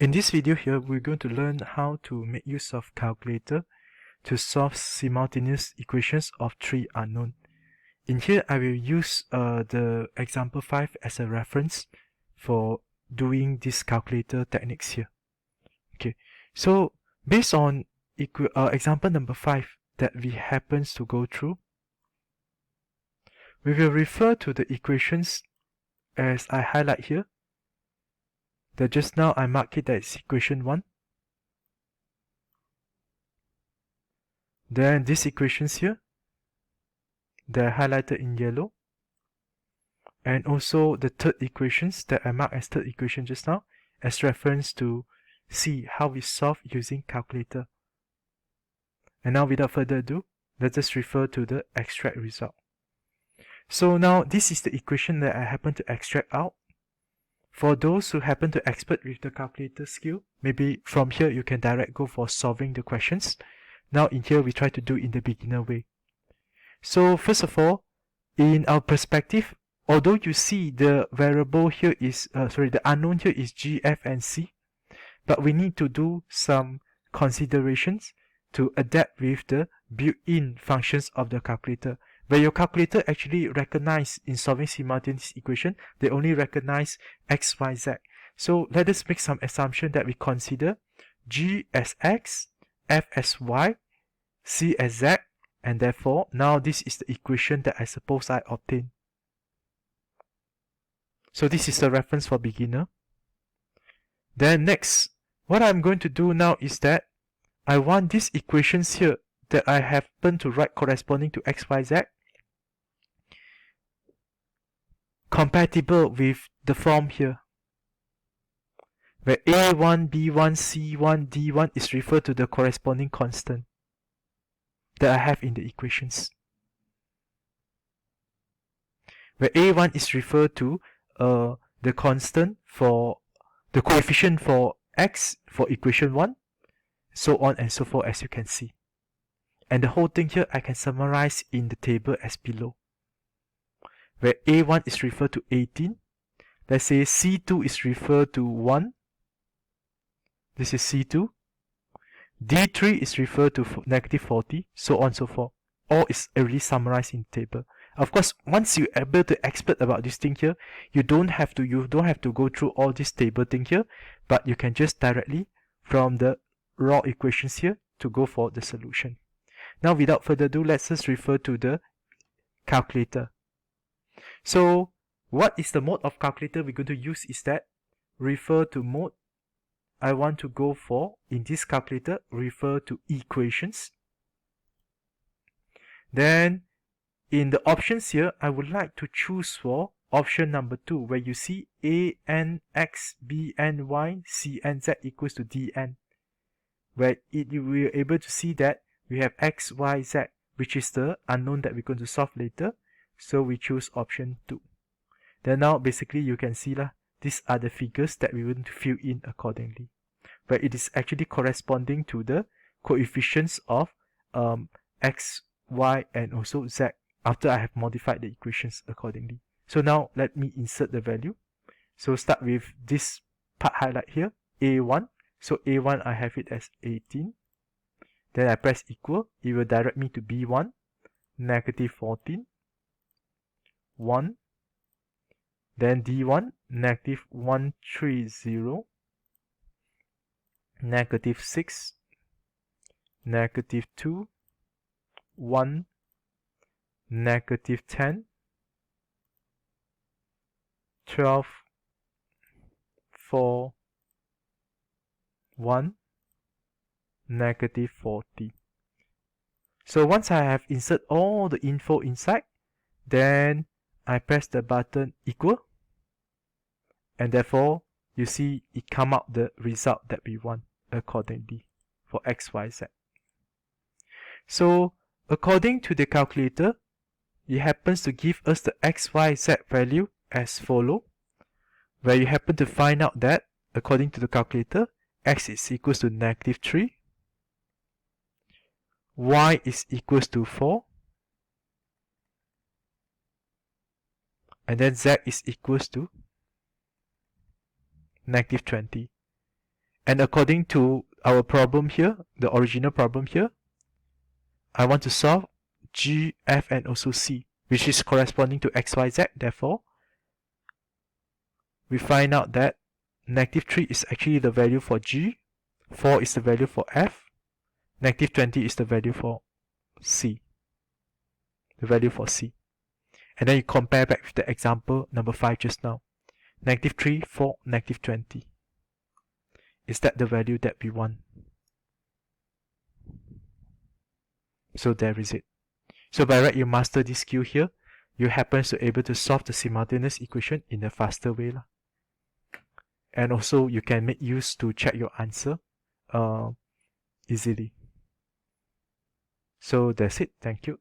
In this video here, we're going to learn how to make use of calculator to solve simultaneous equations of three unknown. In here, I will use the example 5 as a reference for doing this calculator techniques here. Okay, so based on example number 5 that we happens to go through, we will refer to the equations as I highlight here. That just now I mark it as equation 1. Then these equations here, they're highlighted in yellow. And also the third equations that I marked as third equation just now as reference to see how we solve using calculator. And now without further ado, let us refer to the extract result. So now this is the equation that I happen to extract out. For those who happen to expert with the calculator skill, maybe from here you can direct go for solving the questions. Now in here we try to do in the beginner way. So first of all, in our perspective, although you see the variable here is, the unknown here is G, F and C, but we need to do some considerations to adapt with the built-in functions of the calculator. Where your calculator actually recognize in solving simultaneous equation, they only recognize X, Y, Z. So let us make some assumption that we consider G as X, F as Y, C as Z, and therefore now this is the equation that I suppose I obtain. So this is the reference for beginner. Then next, what I'm going to do now is that I want these equations here that I happen to write corresponding to X, Y, Z compatible with the form here, where A1, B1, C1, D1 is referred to the corresponding constant that I have in the equations. Where A1 is referred to the constant for the coefficient for X for equation 1, so on and so forth as you can see. And the whole thing here I can summarize in the table as below. Where A1 is referred to 18, let's say C2 is referred to 1, this is C2, D3 is referred to negative 40, so on and so forth. All is already summarized in the table. Of course, once you're able to expert about this thing here, you don't have to go through all this table thing here, but you can just directly from the raw equations here to go for the solution. Now without further ado, let's just refer to the calculator. So what is the mode of calculator we're going to use is that refer to mode. I want to go for, in this calculator, refer to equations. Then in the options here, I would like to choose for option number 2, where you see A n x, B n y, C n z equals to D n, where you will be able to see that we have X, Y, Z, which is the unknown that we're going to solve later. So we choose option 2. Then now basically you can see these are the figures that we want to fill in accordingly, where it is actually corresponding to the coefficients of X, Y and also Z after I have modified the equations accordingly. So now let me insert the value. So start with this part highlight here, A1. So A1 I have it as 18. Then I press equal. It will direct me to B1, negative 14. 1, then D1, negative 130, negative 6, negative 2, 1, negative 10, 12, 4, 1, negative 40. So once I have inserted all the info inside, then I press the button equal, and therefore you see it come out the result that we want accordingly for X, Y, Z. So according to the calculator, it happens to give us the X, Y, Z value as follow, where you happen to find out that according to the calculator, X is equals to negative 3, Y is equals to 4, and then Z is equals to negative 20. And according to our problem here, the original problem here, I want to solve G, F, and also C, which is corresponding to X, Y, Z. Therefore, we find out that negative 3 is actually the value for G, 4 is the value for F, negative 20 is the value for C. The value for C. And then you compare back with the example number 5 just now. Negative 3, 4, negative 20. Is that the value that we want? So there is it. So by right, you master this skill here, you happen to be able to solve the simultaneous equation in a faster way. And also you can make use to check your answer easily. So that's it. Thank you.